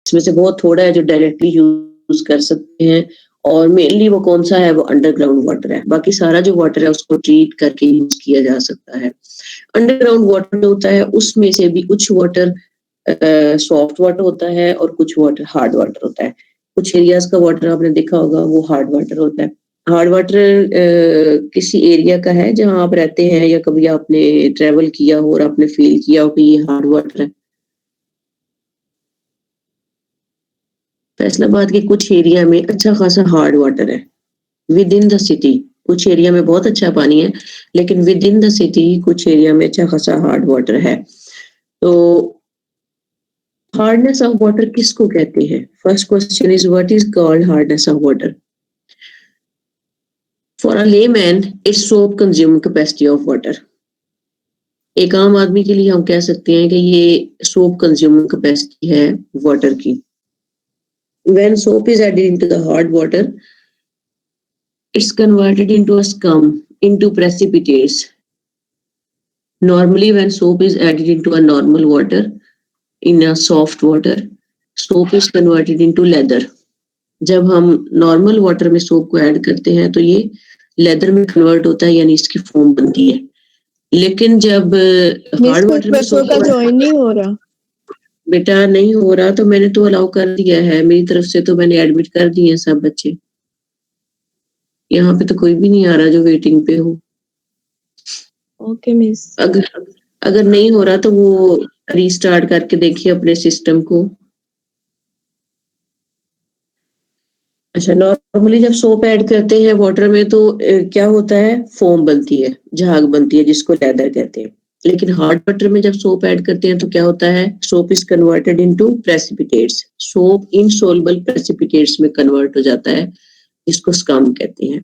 इसमें से बहुत थोड़ा है जो डायरेक्टली यूज कर सकते हैं, और मेनली वो कौन सा है, वो अंडरग्राउंड वाटर है। बाकी सारा जो वाटर है उसको ट्रीट करके यूज किया जा सकता है। अंडरग्राउंड वाटर जो होता है उसमें से भी कुछ वाटर सॉफ्ट वाटर होता है और कुछ वाटर हार्ड वाटर होता है। कुछ एरियाज का वाटर आपने देखा होगा वो हार्ड वाटर होता है। हार्ड वाटर किसी एरिया का है जहां आप रहते हैं, या कभी आपने ट्रेवल किया हो और आपने फील किया हो कि ये हार्ड वाटर है? फैसलाबाद के कुछ एरिया में अच्छा खासा हार्ड वाटर है विद इन द सिटी। कुछ एरिया में बहुत अच्छा पानी है, लेकिन विद इन द सिटी कुछ एरिया में अच्छा खासा हार्ड वाटर है। तो हार्डनेस ऑफ वाटर किसको कहते हैं? First question is what is called hardness of water? For a layman it's soap consume capacity of water. एक आम आदमी के लिए हम कह सकते हैं कि ये सोप कंज्यूम कैपेसिटी है वाटर की। When soap is added into the hard water, it's converted into a scum, into precipitates. Normally, when soap is added into a normal water, in a soft water, soap is converted into leather. जब हम normal water में soap को add करते हैं तो ये leather में convert होता है, यानी इसकी फोम बनती है। लेकिन जब हार्ड वाटर में सोप का ज्वाइन नहीं हो रहा, बेटा नहीं हो रहा तो मैंने तो अलाउ कर दिया है, मेरी तरफ से तो मैंने एडमिट कर दिए हैं सब बच्चे। यहाँ पे तो कोई भी नहीं आ रहा जो वेटिंग पे हो। Okay miss. अगर नहीं हो रहा तो वो रीस्टार्ट करके देखिए अपने सिस्टम को। अच्छा, नॉर्मली जब सोप ऐड करते हैं वाटर में तो क्या होता है, फोम बनती है, झाग बनती है, जिसको लेदर कहते हैं। लेकिन हार्ड वाटर में जब सोप ऐड करते हैं तो क्या होता है, soap is converted into precipitates. Soap insoluble precipitates में कन्वर्ट हो जाता है, जिसको स्कम कहते हैं।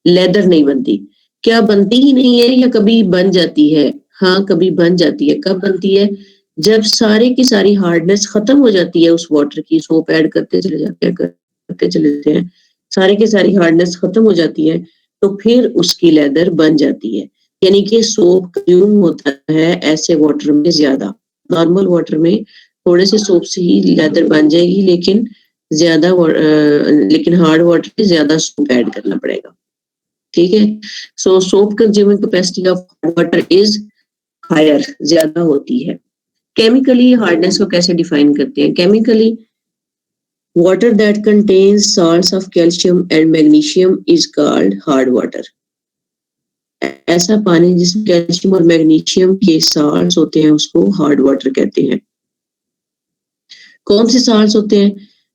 लेदर नहीं बनती। क्या बनती ही नहीं है या कभी बन जाती है? हाँ, कभी बन जाती है। कब बनती है? जब सारी की सारी हार्डनेस खत्म हो जाती है उस वाटर की, सोप ऐड करते चले जाते हैं करते चले जाते हैं, सारी की सारी हार्डनेस खत्म हो जाती है, तो फिर उसकी लेदर बन जाती है। यानी कि सोप कंज्यूम होता है ऐसे वाटर में ज्यादा। नॉर्मल वाटर में थोड़े से सोप से ही लेदर बन जाएगी, लेकिन ज्यादा लेकिन हार्ड वाटर में ज्यादा सोप ऐड करना पड़ेगा। ठीक है। So soap consuming capacity of water is higher, ज्यादा होती है। केमिकली हार्डनेस को कैसे डिफाइन करते हैं? Chemically, water that contains salts of calcium and magnesium is called hard water. ऐसा पानी जिसमें कैल्शियम और मैग्नीशियम के साल्ट्स होते हैं उसको हार्ड वाटर कहते हैं। कौन से साल्ट्स होते हैं?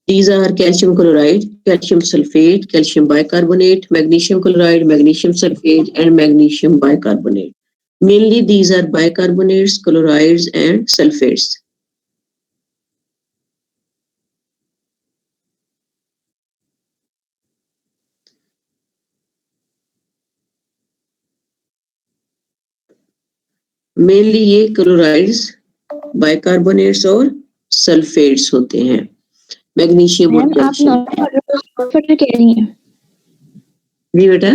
These are calcium chloride, calcium sulfate, calcium bicarbonate, magnesium chloride, magnesium sulfate, and magnesium bicarbonate. Mainly these are bicarbonates, chlorides, and sulfates. Mainly ये क्लोराइड्स, बाइकार्बोनेट्स और सल्फेट्स होते हैं। मैग्नीशियम और कैल्शियम। वाटर कह रही हैं? जी बेटा,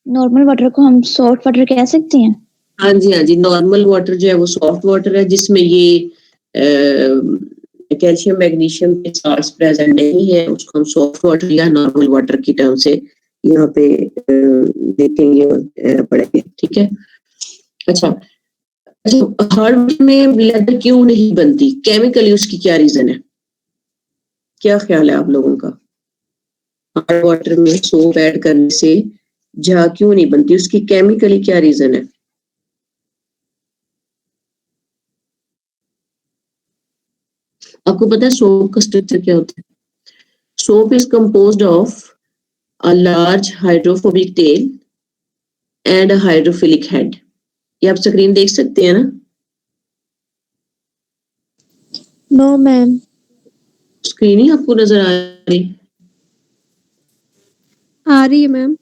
नॉर्मल वाटर को हम सॉफ्ट वाटर कह सकते हैं? हाँ जी, हाँ जी। नॉर्मल वाटर जो है वो सॉफ्ट वाटर है, जिसमें ये कैल्शियम मैग्नीशियम के साल्ट्स प्रेजेंट नहीं है, उसको हम सॉफ्ट वाटर या नॉर्मल वाटर की टर्म से यहाँ पे देखेंगे पड़ेंगे। ठीक है। अच्छा, हार्ड में लेदर क्यों नहीं बनती? केमिकली उसकी क्या रीजन है? क्या ख्याल है आप लोगों का? हार्ड वाटर में सोप ऐड करने से झाग क्यों नहीं बनती? उसकी केमिकली क्या रीजन है? आपको पता है सोप का स्ट्रक्चर क्या होता है? Soap is composed of a large hydrophobic tell and a hydrophilic head. ये आप स्क्रीन देख सकते हैं ना? No ma'am. स्क्रीन ही आपको नजर आ रही? आ रही है मैम।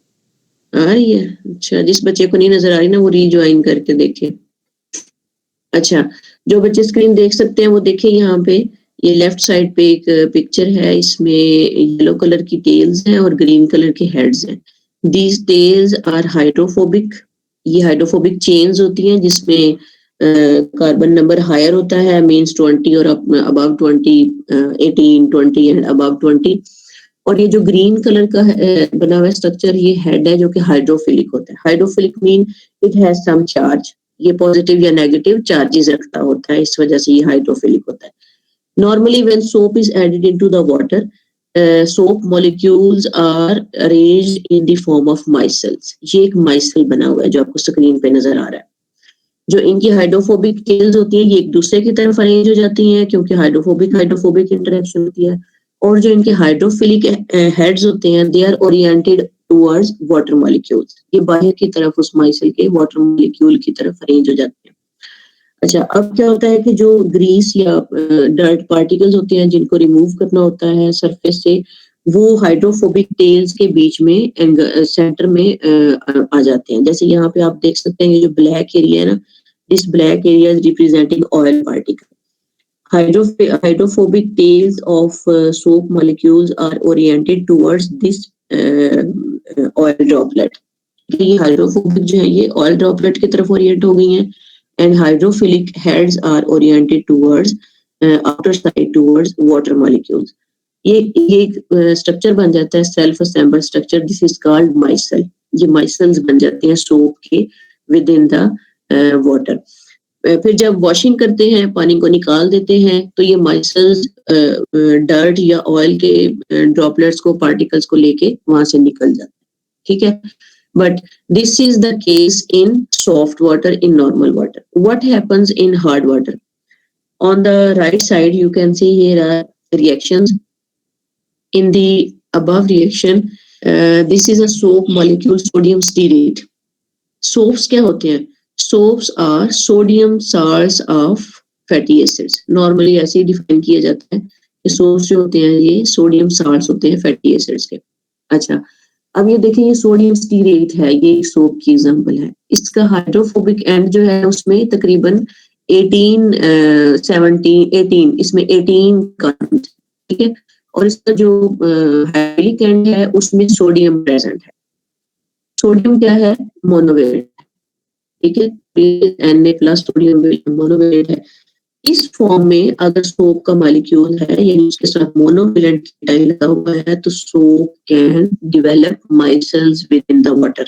आ रही है। अच्छा, जिस बच्चे को नहीं नजर आ रही ना वो रीज्वाइन करके देखे। अच्छा, जो बच्चे स्क्रीन देख सकते हैं वो देखें, यहाँ पे ये लेफ्ट साइड पे एक पिक्चर है, इसमें येलो कलर की टेल्स हैं और ग्रीन कलर के हेड्स हैं। These tails are hydrophobic. ये हाइड्रोफोबिक चेन्स होती हैं जिसमें कार्बन नंबर हायर होता है, मीन्स 20 और अबव 20, 18, 20 एंड अबव 20। और ये जो ग्रीन कलर का बना हुआ स्ट्रक्चर, ये हेड है जो कि हाइड्रोफिलिक होता है। Hydrophilic mean it has some charge, ये पॉजिटिव या नेगेटिव चार्जेस रखता होता है, इस वजह से ये हाइड्रोफिलिक होता है। Normally when soap is added into the water, soap molecules are arranged in the form of micelles। ये एक माइसेल बना हुआ है जो आपको स्क्रीन पे नजर आ रहा है। जो इनकी हाइड्रोफोबिक टेल्स होती है ये एक दूसरे की तरफ अरेंज हो जाती हैं क्योंकि हाइड्रोफोबिक इंटरेक्शन होती है। और जो इनके हाइड्रोफिलिक हेड्स होते हैं they are oriented towards water molecules, ये बाहर की तरफ उस माइसेल के वाटर मॉलिक्यूल की तरफ अरेंज हो जाते हैं। अच्छा, अब क्या होता है कि जो ग्रीस या डर्ट पार्टिकल्स होते हैं जिनको रिमूव करना होता है सरफेस से, वो हाइड्रोफोबिक टेल्स के बीच में सेंटर में आ जाते हैं। जैसे यहाँ पे आप देख सकते हैं ये जो ब्लैक एरिया है ना, this black area is representing oil particle. Hydrophobic tails of soap molecules are oriented towards this oil droplet। ये हाइड्रोफोबिक जो है ये ऑयल ड्रॉपलेट की तरफ ओरिएंट हो गई हैं, and hydrophilic heads are oriented towards outer side towards water molecules. ये एक स्ट्रक्चर बन जाता है, self assemble structure, this is called micelle. ये माइसेल्स बन जाते हैं सोप के विद इन द वाटर। फिर जब वॉशिंग करते हैं, पानी को निकाल देते हैं, तो ये माइसेल्स डर्ट या ऑयल के ड्रॉपलेट्स को, पार्टिकल्स को लेके वहां से निकल जाते हैं। ठीक है, but this is the case in soft water, in normal water. What happens in hard water? On the right side you can see here are reactions. In the above reaction, this is a soap molecule, sodium stearate. Soaps क्या होते हैं? Soaps are sodium salts of fatty acids. Normally ऐसे ही define किया जाता है कि soaps जो होते हैं ये सोडियम साल्ट्स होते हैं फैटी एसिड्स के। अच्छा, अब ये देखिए ये सोडियम स्टीरेट है, ये एक सोप की एग्जांपल है। इसका हाइड्रोफोबिक एंड जो है उसमें तकरीबन 18 इसमें 18 कार्बन, ठीक है, और इसका जो हाइड्रोफिलिक एंड है उसमें सोडियम प्रेजेंट है। सोडियम क्या है? मोनोवेलेंट, ठीक है, Na+ सोडियम मोनोवेलेंट है। इस फॉर्म में अगर सोप का मॉलिक्यूल है यानी उसके साथ मोनोवेलेंट केटाइन लगा हुआ है तो soap can develop micelles within the water.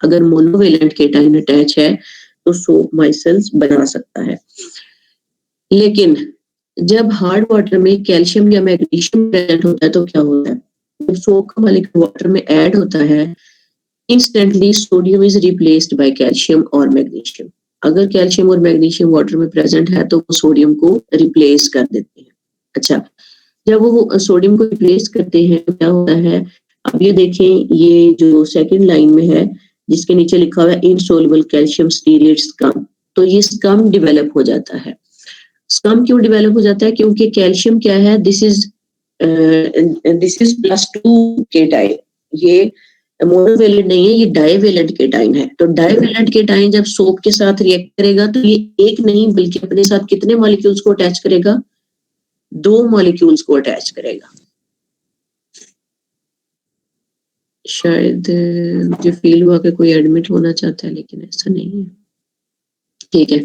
अगर मोनोवेलेंट केटाइन अटैच है तो सोप माइसेल्स बना सकता है। लेकिन जब हार्ड वाटर में कैल्शियम या मैग्नीशियम प्रेजेंट होता है तो क्या होता है? जब सोप का मॉलिक्यूल वाटर में ऐड होता है, instantly sodium is replaced by calcium और मैग्नीशियम। अगर कैल्शियम और मैग्नीशियम वाटर में प्रेजेंट है तो वो सोडियम को रिप्लेस कर देते हैं। अच्छा, जब वो सोडियम को रिप्लेस करते हैं तो क्या होता है? अब ये देखें, ये जो सेकंड लाइन में है जिसके नीचे लिखा हुआ है इनसोल्युबल कैल्शियम स्टीरेट स्कम, तो ये स्कम डेवलप हो जाता है। स्कम क्यों डेवलप हो जाता है? क्योंकि कैल्शियम क्या है? दिस इज +2 केटाइन, ये मोनोवेलेंट नहीं है, ये डाइवेलेंट केटाइन है। तो डाइवेलेंट केटाइन जब सोप के साथ रिएक्ट करेगा तो ये एक नहीं बल्कि अपने साथ कितने मॉलिक्यूल्स को अटैच करेगा? 2 मॉलिक्यूल्स को अटैच करेगा। शायद मुझे फील हुआ कि कोई एडमिट होना चाहता है लेकिन ऐसा नहीं है। ठीक है,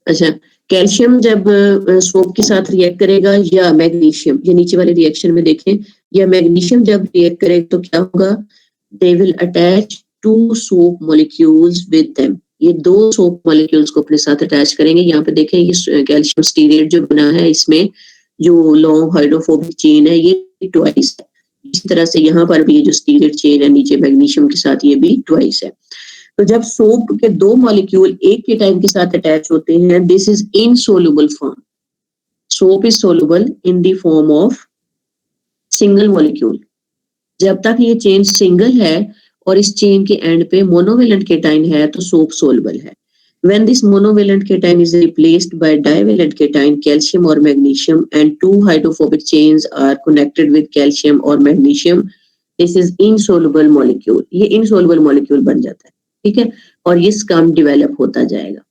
अच्छा, कैल्शियम जब सोप के साथ रिएक्ट करेगा या मैग्नीशियम, ये नीचे वाले रिएक्शन में देखें, या मैग्नीशियम जब रिएक्ट करेगा तो क्या होगा? They will attach 2 soap molecules with them. ये 2 सोप मॉलिक्यूल्स को अपने साथ अटैच करेंगे। यहाँ पे देखें ये कैल्शियम स्टीरेट जो बना है इसमें जो लॉन्ग हाइड्रोफोबिक चेन है ये ट्वाइस है। इसी तरह से यहाँ पर भी ये जो स्टीरेट चेन है नीचे मैग्नीशियम के साथ ये भी ट्वाइस है। तो जब सोप के 2 मॉलिक्यूल एक केटाइन के साथ अटैच होते हैं, this is insoluble form. Soap is soluble in the form of single molecule. जब तक ये चेन सिंगल है और इस चेन के एंड पे मोनोवेलेंट केटाइन है तो सोप सोल्युबल है। When this monovalent cation is replaced by divalent cation, calcium or magnesium, and 2 hydrophobic chains are connected with calcium or magnesium, this is insoluble molecule। ये insoluble molecule बन जाता है, ठीक है, और ये स्कम डेवलप होता जाएगा।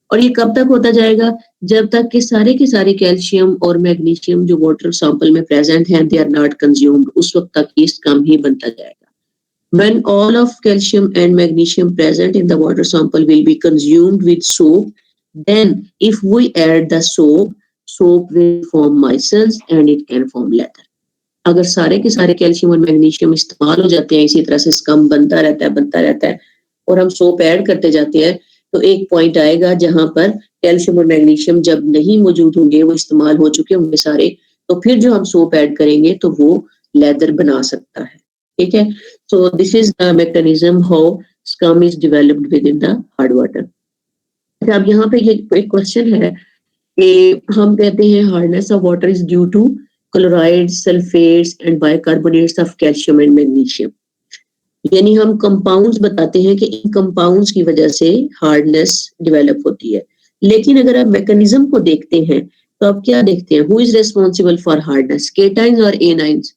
और ये कब तक होता जाएगा? जब तक कि सारे के सारे कैल्शियम और मैग्नीशियम जो वाटर सैंपल में प्रेजेंट हैं दे आर नॉट कंज्यूम्ड, उस वक्त तक ये स्कम ही बनता जाएगा। When all of calcium and magnesium present in the water sample will be consumed with soap, then if we add the soap, soap will form micelles and it can form leather. अगर सारे के सारे calcium और magnesium इस्तेमाल हो जाते हैं, इसी तरह से स्कम बनता रहता है और हम सोप ऐड करते जाते हैं, तो एक पॉइंट आएगा जहां पर कैल्शियम और मैग्नीशियम जब नहीं मौजूद होंगे, वो इस्तेमाल हो चुके होंगे सारे, तो फिर जो हम सोप ऐड करेंगे तो वो लेदर बना सकता है. ठीक है. So this is the mechanism how scum is developed within the hard water. अब यहाँ पे ये एक क्वेश्चन है कि हम कहते हैं hardness of water is due to chloride, sulphates and bicarbonates of calcium and magnesium. यानी हम कंपाउंड्स बताते हैं कि इन कंपाउंड्स की वजह से हार्डनेस डेवलप होती है. लेकिन अगर आप मैकेनिज्म को देखते हैं तो आप क्या देखते हैं? Who is responsible for hardness, cations और एनाइंस?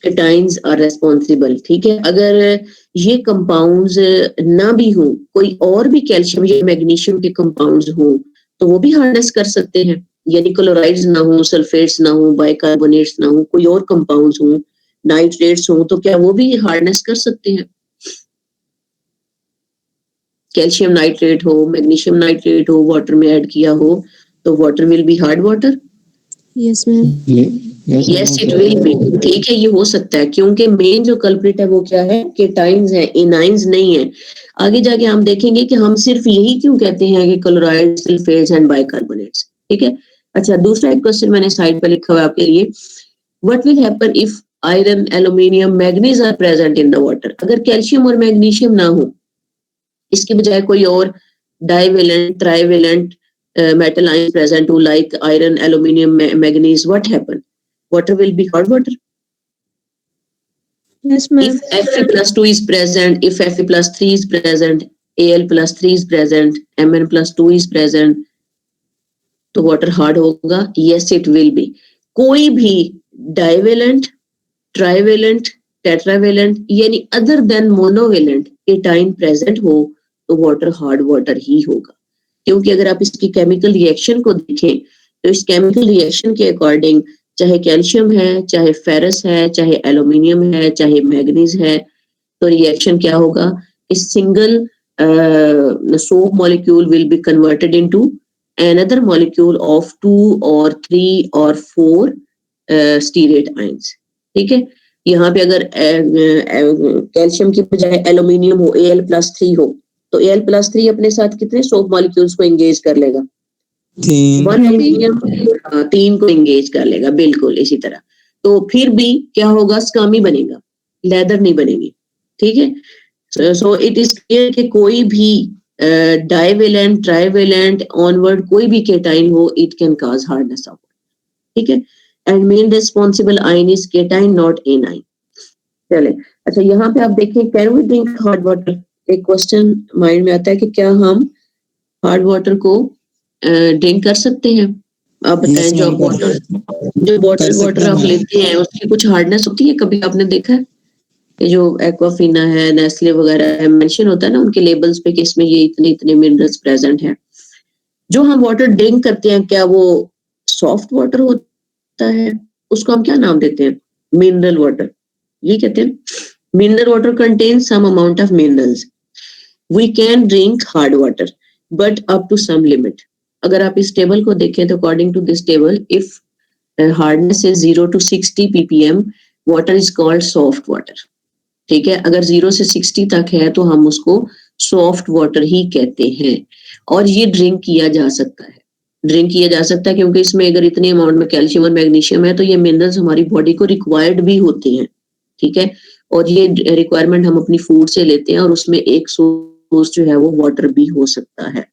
Cations are responsible. ठीक है. अगर ये कंपाउंड्स ना भी हो, कोई और भी कैल्शियम या मैग्नीशियम के कंपाउंड्स हो, तो वो भी हार्डनेस कर सकते हैं. यानी क्लोराइड्स ना हो, सल्फेट्स ना हो, बाइकार्बोनेट्स ना हो, कोई और कंपाउंड्स हो, नाइट्रेट्स हो, तो क्या वो भी हार्डनेस कर सकते हैं? कैल्शियम नाइट्रेट हो, मैग्नीशियम नाइट्रेट हो, वाटर में ऐड किया हो, तो water will be hard water. Yes ma'am. Yes it will be. ठीक है, ये हो सकता है क्योंकि मेन जो कल्प्रिट है वो क्या है? केटाइंस है, एनाइंस नहीं है. आगे जाके हम देखेंगे कि हम सिर्फ यही क्यों कहते हैं कि क्लोराइड, सल्फेट्स एंड बाइकार्बोनेट्स. ठीक है. अच्छा, दूसरा एक क्वेश्चन मैंने साइड पर लिखा हुआ है आपके लिए. What will happen if iron, aluminium, manganese are present in the water? अगर कैल्शियम और मैग्नीशियम ना हो, इसके बजाय कोई और divalent, trivalent metal ions present to like iron, aluminium, manganese, what happen? Water will be hard water. Yes ma'am. If Fe plus 2 is present, if Fe plus 3 is present, Al plus 3 is present, Mn plus 2 is present, तो water hard होगा. Yes it will be. कोई भी divalent, trivalent, tetravalent यानी other than monovalent cation present हो तो water hard water ही होगा. क्योंकि अगर आप इसकी केमिकल रिएक्शन को देखें तो इस केमिकल रिएक्शन के अकॉर्डिंग चाहे कैल्शियम है, चाहे फेरस है, चाहे एल्यूमिनियम है, चाहे मैग्नीज है, तो रिएक्शन क्या होगा? इस single soap molecule will be converted into another molecule of 2 or 3 or 4 stearate ions. ठीक है. यहाँ पे अगर कैल्शियम की बजाय एल्यूमिनियम हो, Al+3 हो, तो Al+3 अपने साथ कितने सोप मॉलिक्यूल्स को एंगेज कर लेगा? 3 को एंगेज कर लेगा. बिल्कुल इसी तरह. तो फिर भी क्या होगा? स्कमी बनेगा, लेदर नहीं बनेगी. ठीक है. सो इट इज क्लियर कि कोई भी डाइवेलेंट, ट्राइवेलेंट ऑनवर्ड कोई भी केटाइन हो, it can cause hardness of. ठीक है. And main responsible ion is cation, not anion. चले. अच्छा, यहाँ पे आप देखें, can we drink hot water? एक क्वेश्चन माइंड में आता है कि क्या हम हार्ड वाटर को ड्रिंक कर सकते हैं? आप बताएं. जो बॉटल वाटर आप लेते हैं उसकी कुछ हार्डनेस होती है? कभी आपने देखा है? ये जो एक्वाफिना है, नेस्ले वगैरह है, मेंशन होता है ना उनके लेबल्स पे कि इसमें ये इतने इतने मिनरल्स प्रेजेंट हैं. जो हम वाटर ड्रिंक करते हैं, क्या वो सॉफ्ट वाटर होता है? उसको हम क्या नाम देते हैं? Mineral water. ये कहते हैं. Mineral water contains some amount of minerals. We can drink hard water, but up to some limit. अगर आप इस टेबल को देखें तो according to this table, if hardness is 0 to 60 ppm, water is called soft water. ठीक है. अगर 0 से 60 तक है तो हम उसको soft water ही कहते हैं. और ये ड्रिंक किया जा सकता है. ड्रिंक किया जा सकता है क्योंकि इसमें अगर इतने अमाउंट में कैल्शियम और मैग्नीशियम है तो ये मिनरल्स हमारी बॉडी को रिक्वायर्ड भी होते हैं. ठीक है. और ये रिक्वायरमेंट हम अपनी फूड से लेते हैं और उसमें एक जो है वो वाटर भी हो सकता है.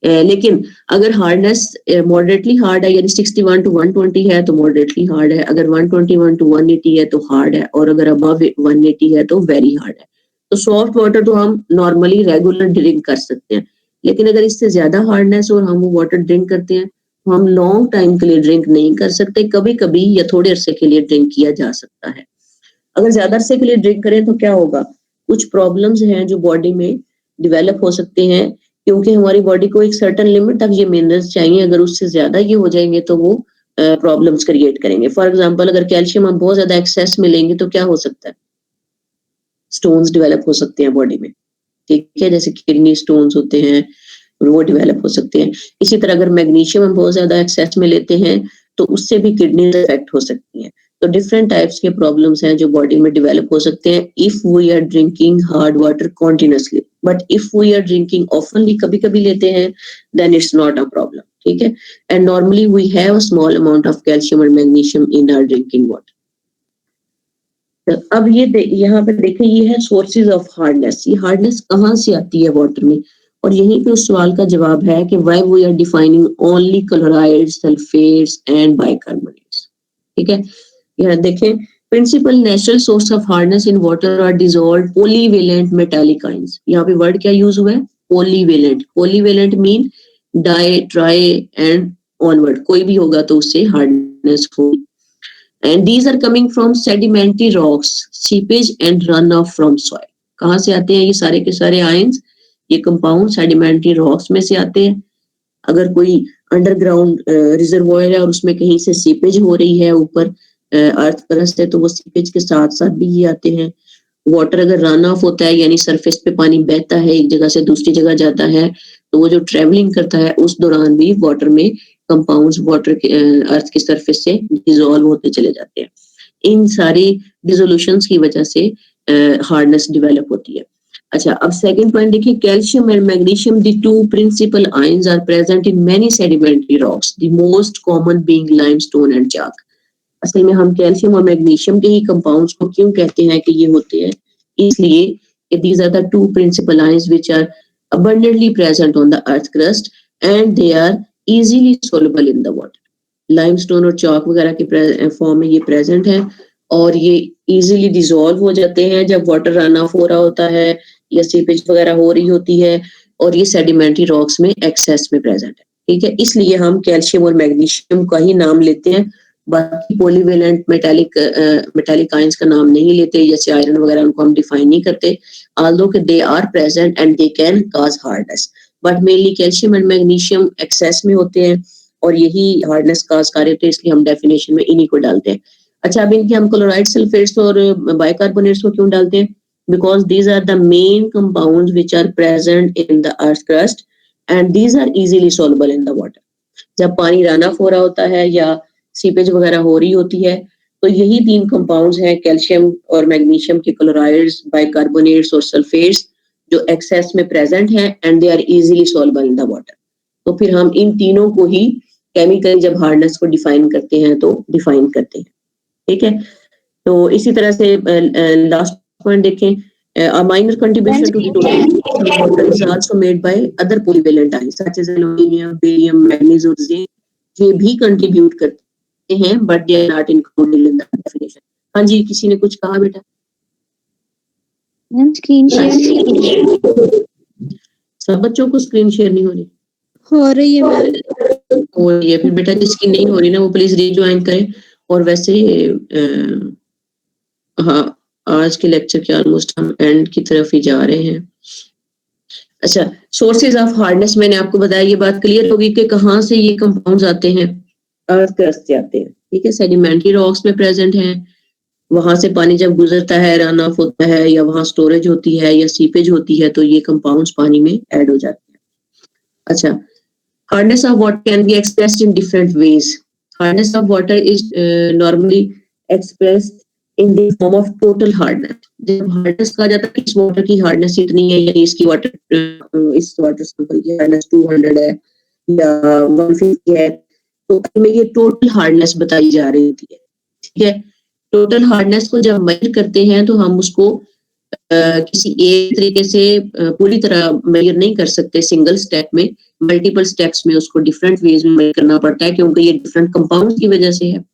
लेकिन अगर हार्डनेस मॉडरेटली हार्ड है, यानी 61 to 120 है तो मॉडरेटली हार्ड है. अगर 121 to 180 है तो हार्ड है. और अगर अबव 180 है तो वेरी हार्ड है. तो सॉफ्ट वाटर तो हम नॉर्मली रेगुलर ड्रिंक कर सकते हैं. लेकिन अगर इससे ज्यादा हार्डनेस और हम वो वाटर ड्रिंक करते हैं तो हम लॉन्ग टाइम के लिए ड्रिंक नहीं कर सकते. कभी कभी या थोड़े अरसे के लिए ड्रिंक किया जा सकता है. अगर ज्यादा अरसे के लिए ड्रिंक करें तो क्या होगा? कुछ प्रॉब्लम्स हैं जो बॉडी में डेवलप हो सकते हैं क्योंकि हमारी बॉडी को एक सर्टेन लिमिट तक ये मिनरल्स चाहिए. अगर उससे ज्यादा ये हो जाएंगे तो वो प्रॉब्लम्स क्रिएट करेंगे। फॉर एग्जांपल अगर कैल्शियम हम बहुत ज्यादा एक्सेस में लेंगे तो क्या हो सकता है, स्टोन्स डेवलप हो सकते हैं बॉडी में, ठीक है, जैसे किडनी स्टोन्स होते हैं वो डेवलप हो सकते हैं। इसी तरह अगर मैग्नीशियम हम बहुत ज्यादा एक्सेस में लेते हैं तो उससे भी किडनी इफेक्ट हो सकती है। तो डिफरेंट टाइप्स के प्रॉब्लम्स हैं जो बॉडी में डेवलप हो सकते हैं if we are drinking hard water continuously, but if we are drinking oftenly, कभी कभी लेते हैं, then it's not a problem, ठीक है। And normally we have a small amount of calcium और magnesium in our drinking water. अब ये यहाँ पे देखें, ये है सोर्सेज ऑफ हार्डनेस। ये हार्डनेस कहाँ से आती है वाटर में, और यहीं पे उस सवाल का जवाब है कि why we are defining only chlorides, sulphates and bicarbonates, ठीक है। यहाँ देखें, principal natural source of hardness in water are dissolved polyvalent metallic ions. यहाँ पे वर्ड क्या यूज हुआ है, polyvalent. Polyvalent mean di, tri and onward, कोई भी होगा तो उससे हार्डनेस होगी। And these are coming from sedimentary rocks, seepage and runoff from soil. कहाँ से आते हैं ये सारे के सारे आयंस, ये कंपाउंड सेडिमेंट्री रॉक्स में से आते हैं। अगर कोई अंडरग्राउंड रिजर्वॉयर है और उसमें कहीं से सीपेज हो रही है ऊपर अर्थ क्रस्ट है, तो वो सीपेज के साथ साथ भी ये आते हैं। वाटर अगर रन ऑफ होता है यानी सरफेस पे पानी बहता है, एक जगह से दूसरी जगह जाता है, तो वो जो ट्रेवलिंग करता है उस दौरान भी वाटर में कंपाउंड्स वाटर के अर्थ की सरफेस से डिसॉल्व होते चले जाते हैं। इन सारी डिसोल्यूशंस की वजह से हार्डनेस डेवलप होती है। अच्छा, अब सेकंड पॉइंट देखिए, calcium and magnesium the two principal ions are present in many sedimentary rocks, the most common being limestone and chalk. असल में हम कैल्शियम और मैग्नीशियम के ही कंपाउंड्स को क्यों कहते हैं कि ये होते हैं, इसलिए कि these are the two principal ions which are abundantly present on the earth crust and they are easily soluble in the water. Limestone और चॉक वगैरह के फॉर्म में ये प्रेजेंट है और ये इजीली डिसॉल्व हो जाते हैं जब वाटर रन ऑफ हो रहा होता है या सीपेज वगैरह हो रही होती है, और ये सेडिमेंट्री रॉक्स में एक्सेस में प्रेजेंट है, ठीक है। इसलिए हम कैल्शियम और मैग्नीशियम का ही नाम लेते हैं, बाकी पॉलीवेलेंट मेटालिक आयंस का नाम नहीं लेते, जैसे आयरन वगैरह उनको हम डिफाइन नहीं करते, although they are present and they can cause hardness, but mainly calcium and magnesium excess में होते हैं और यही हार्डनेस काज कर रहे थे, इसलिए हम डेफिनेशन में इन्हीं को डालते हैं। अच्छा, अब इनके हम क्लोराइड, सल्फेट्स और बाइकार्बोनेट्स को क्यों डालते हैं, because these are the main compounds which are present in the earth crust and these are easily soluble in the water. जब पानी रन ऑफ हो रहा होता है या सीपेज वगैरह हो रही होती है, तो यही तीन कंपाउंड्स हैं, कैल्शियम और मैग्नीशियम के क्लोराइड्स, बाइकार्बोनेट्स और सल्फेट्स, जो एक्सेस में प्रेजेंट हैं and they are easily soluble in the water. तो फिर हम इन तीनों को ही केमिकली जब हार्डनेस को डिफाइन करते हैं तो डिफाइन करते हैं, ठीक है। तो इसी तरह से लास्ट पॉइंट देखें, a minor contribution to the total water is also made by other polyvalent ions such as aluminum, barium, magnesium, zinc, ये भी कंट्रीब्यूट करते हैं but they are not included in the definition. हाँ जी, किसी ने कुछ कहा बेटा? मैम स्क्रीन शेयर सब बच्चों को स्क्रीन शेयर नहीं हो रही? हो रही है मैम। हो रही है, फिर बेटा जिसकी नहीं हो रही ना वो प्लीज रीज्वाइन करें। और वैसे हाँ, आज के लेक्चर के ऑलमोस्ट हम एंड की तरफ ही जा रहे हैं। अच्छा, सोर्सेज ऑफ हार्डनेस मैंने आपको बताया, ये बात क्लियर होगी कि कहाँ से ये कंपाउंड्स आते हैं, अर्थ क्रस्ट से आते हैं, ठीक है। सेडिमेंट्री रॉक्स में प्रेजेंट हैं, वहां से पानी जब गुजरता है, रन ऑफ होता है या वहां स्टोरेज होती है या सीपेज होती है, तो ये कंपाउंड्स पानी में ऐड हो जाते हैं। अच्छा, hardness of water can be expressed in different ways. Hardness of water is normally expressed in the form of total hardness। जब हार्डनेस कहा जाता है कि इस वाटर की हार्डनेस इतनी है, यानी इसकी इस वाटर सैंपल की हार्डनेस 200 है या 150 है, तो में ये टोटल हार्डनेस बताई जा रही होती है, ठीक है। टोटल हार्डनेस को जब मेजर करते हैं तो हम उसको किसी एक तरीके से पूरी तरह मेजर नहीं कर सकते, सिंगल स्टेप में, मल्टीपल स्टेप्स में उसको डिफरेंट वेज में मेजर करना पड़ता है, क्योंकि ये डिफरेंट कंपाउंड की वजह से है,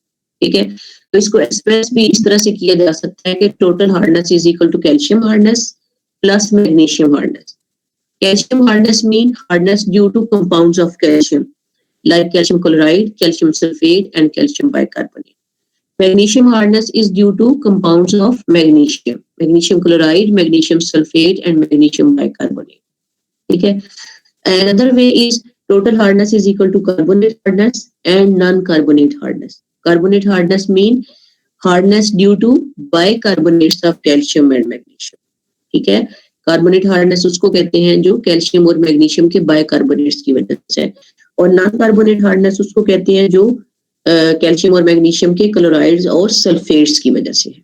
ठीक है। तो इसको एक्सप्रेस भी इस तरह से किया जा सकता है कि total hardness is equal to calcium hardness plus magnesium hardness. Calcium hardness mean hardness due to compounds of calcium like calcium chloride, calcium sulphate and calcium bicarbonate. Magnesium hardness is due to compounds of magnesium, magnesium chloride, magnesium sulphate and magnesium bicarbonate, ठीक है। Another way is Total hardness is equal to carbonate hardness and non-carbonate hardness. Carbonate hardness mean hardness due to bicarbonates of calcium and magnesium. ठीक है, carbonate hardness उसको कहते हैं जो calcium और magnesium के बाइकार्बोनेट्स की वजह से है, और नॉन कार्बोनेट हार्डनेस उसको कहते हैं जो कैल्शियम और मैग्नीशियम के क्लोराइड्स और सल्फेट्स की वजह से है.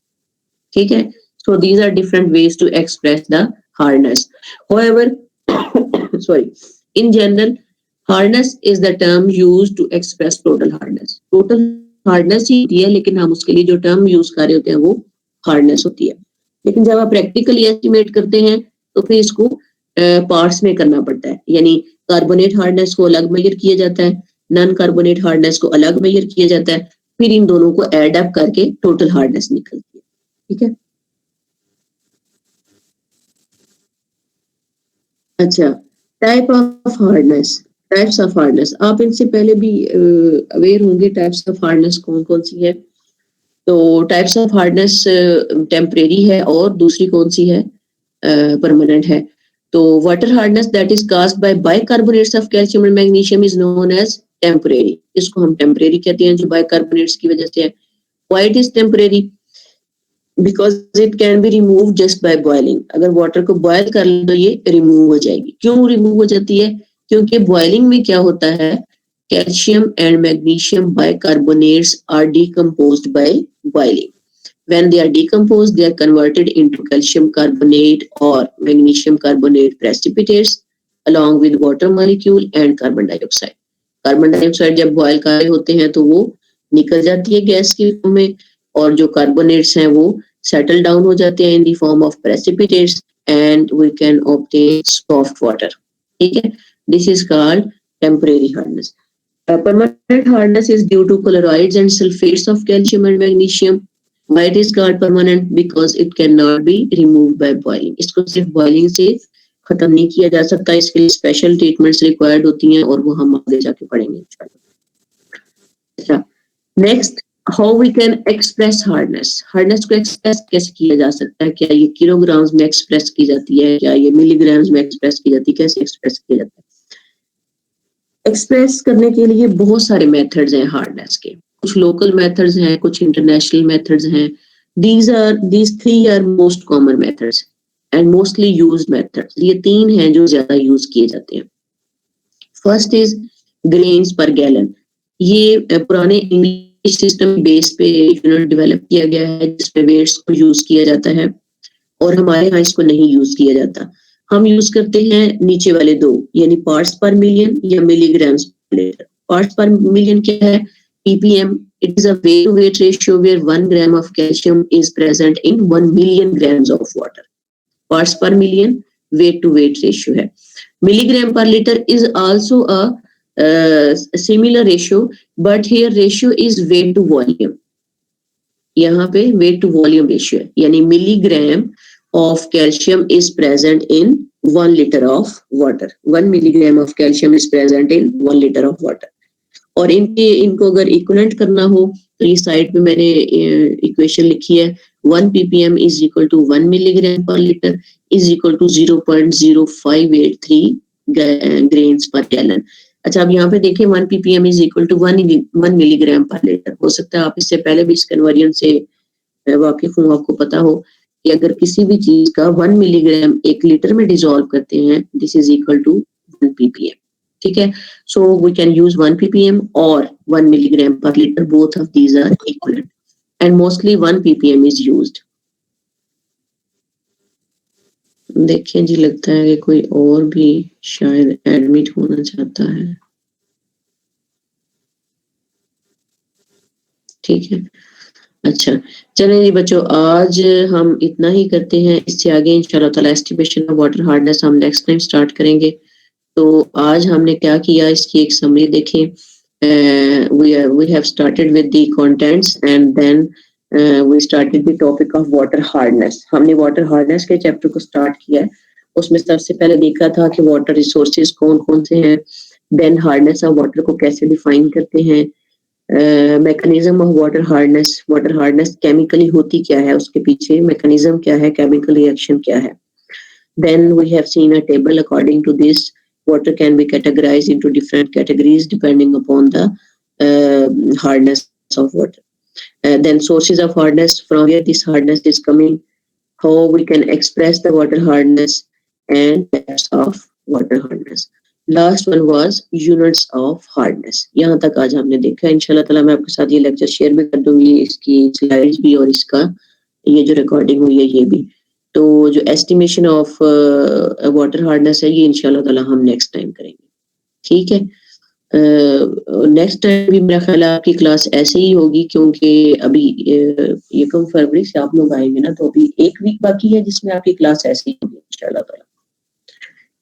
ठीक है, so these are different ways to express the hardness. However, sorry, in general, hardness is the term used to express total hardness. Total hardness ही होती है, लेकिन हम उसके लिए जो टर्म यूज कर रहे होते हैं वो हार्डनेस होती है. लेकिन जब आप प्रैक्टिकली एस्टिमेट करते हैं तो फिर इसको पार्ट्स में करना पड़ता है, यानी कार्बोनेट हार्डनेस को अलग मेजर किया जाता है, नॉन कार्बोनेट हार्डनेस को अलग मेजर किया जाता है, फिर इन दोनों को एड अप करके टोटल हार्डनेस निकलती है. ठीक है, अच्छा, type of hardness. Types of hardness आप इनसे पहले भी अवेयर होंगे, टाइप्स ऑफ हार्डनेस कौन कौन सी है. तो टाइप्स ऑफ हार्डनेस टेम्परेरी है और दूसरी कौन सी है, परमानेंट है. तो water hardness that is caused by bicarbonates of calcium and magnesium is known as temporary. इसको हम टेम्परेरी कहते हैं जो बाइकार्बोनेट्स की वजह से है. Why it is temporary? Because it can be remove just by boiling. अगर वाटर को बॉयल कर लो तो ये रिमूव हो जाएगी. क्यों रिमूव हो जाती है? क्योंकि बॉइलिंग में क्या होता है, calcium and magnesium bicarbonates are decomposed by boiling. When they are decomposed, they are converted into calcium carbonate or magnesium carbonate precipitates along with water molecule and carbon dioxide. Carbon dioxide जब boil कर रहे होते हैं तो वो निकल जाती है गैस की फॉर्म में, और जो कार्बोनेट्स हैं वो सेटल डाउन हो जाते हैं in the form of precipitates and we can obtain soft water. ठीक है, this is called temporary hardness. Permanent hardness is due to colloids and sulfates of calcium and magnesium. Why it is called permanent? Because it cannot be removed by boiling. इसको सिर्फ boiling से खत्म नहीं किया जा सकता, इसके लिए स्पेशल ट्रीटमेंट्स रिक्वायर्ड होती हैं और वो हम आगे जाके पढ़ेंगे इंशाल्लाह. अच्छा, next, how we can express hardness. Hardness को एक्सप्रेस कैसे किया जा सकता है? क्या ये किलोग्राम्स में एक्सप्रेस की जाती है, क्या ये मिलीग्राम्स में एक्सप्रेस की जाती है, कैसे एक्सप्रेस किया जाता है? एक्सप्रेस करने के लिए बहुत सारे मेथड्स हैं हार्डनेस के. कुछ लोकल मेथड्स हैं, कुछ इंटरनेशनल मेथड्स हैं. these three are most common methods and mostly used methods. ये तीन हैं जो ज्यादा यूज किए जाते हैं. फर्स्ट इज ग्रेन्स पर गैलन. ये पुराने इंग्लिश सिस्टम बेस पे यूनिट डेवलप किया गया है जिसपे वेट्स को यूज किया जाता है, और हमारे यहाँ इसको नहीं यूज किया जाता. हम यूज करते हैं नीचे वाले दो, यानी पार्ट्स पर मिलियन या मिलीग्राम्स पर लीटर. पार्ट्स पर मिलियन क्या है? ppm. It is a weight to weight ratio where 1 gram of calcium is present in 1 million grams of water. Parts per million weight to weight ratio है. Milligram per liter is also a similar ratio, but here ratio is weight to volume. यहाँ पे weight to volume ratio है, यानी milligram of calcium is present in 1 liter of water. 1 milligram of calcium is present in 1 liter of water. और इनको अगर equivalent करना हो तो ये साइड पे मैंने इक्वेशन लिखी है. 1 ppm is equal to 1 milligram per liter is equal to 0.0583 grains per gallon. अच्छा, अब यहाँ पे देखें 1 ppm is equal to 1 milligram per liter. हो सकता है आप इससे पहले भी इस कन्वर्जन से वाकिफ हूँ, आपको पता हो कि अगर किसी भी चीज का 1 मिलीग्राम 1 लीटर में डिसॉल्व करते हैं, this is equal to 1 ppm. ठीक है, so we can use 1 ppm or 1 milligram per liter. Both of these are equivalent and mostly 1 ppm is used. देखिए जी, लगता है कि कोई और भी शायद एडमिट होना चाहता है. ठीक है, अच्छा चलें जी बच्चों, आज हम इतना ही करते हैं. इससे आगे इंशाल्लाह ताला एस्टिमेशन ऑफ वाटर हार्डनेस हम नेक्स्ट टाइम स्टार्ट करेंगे. तो आज हमने क्या किया इसकी एक समरी देखें. we have started with the contents and then we started the topic of water hardness. हमने water hardness के चैप्टर को स्टार्ट किया. उसमें सबसे पहले देखा था कि वाटर रिसोर्सेज कौन कौन से हैं, देन हार्डनेस ऑफ वाटर को कैसे डिफाइन करते हैं, mechanism of water hardness chemically होती क्या है, उसके पीछे मैकेनिज्म क्या है, केमिकल रिएक्शन क्या है. Then we have seen a table according to this water can be categorized into different categories depending upon the hardness of water. Then sources of hardness, from where this hardness is coming, how we can express the water hardness, and types of water hardness. Last one was units of hardness. यहाँ तक आज हमने देखा. इंशाल्लाह ताला मैं आपके साथ ये लेक्चर शेयर भी कर दूंगी, इसकी स्लाइड्स भी और इसका ये जो रिकॉर्डिंग हुई है ये भी. तो जो एस्टिमेशन ऑफ वाटर हार्डनेस है ये इंशाल्लाह ताला हम नेक्स्ट टाइम करेंगे. ठीक है. नेक्स्ट टाइम भी मेरा ख्याल है आपकी क्लास ऐसे ही होगी, क्योंकि अभी ये कम फरवरी से आप लोग आएंगे ना, तो अभी 1 वीक बाकी है जिसमें आपकी क्लास ऐसे ही होगी इंशाल्लाह ताला.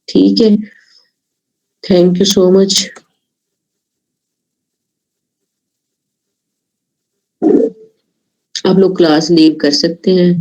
ठीक है. Thank you so much. आप लोग क्लास लीव कर सकते हैं.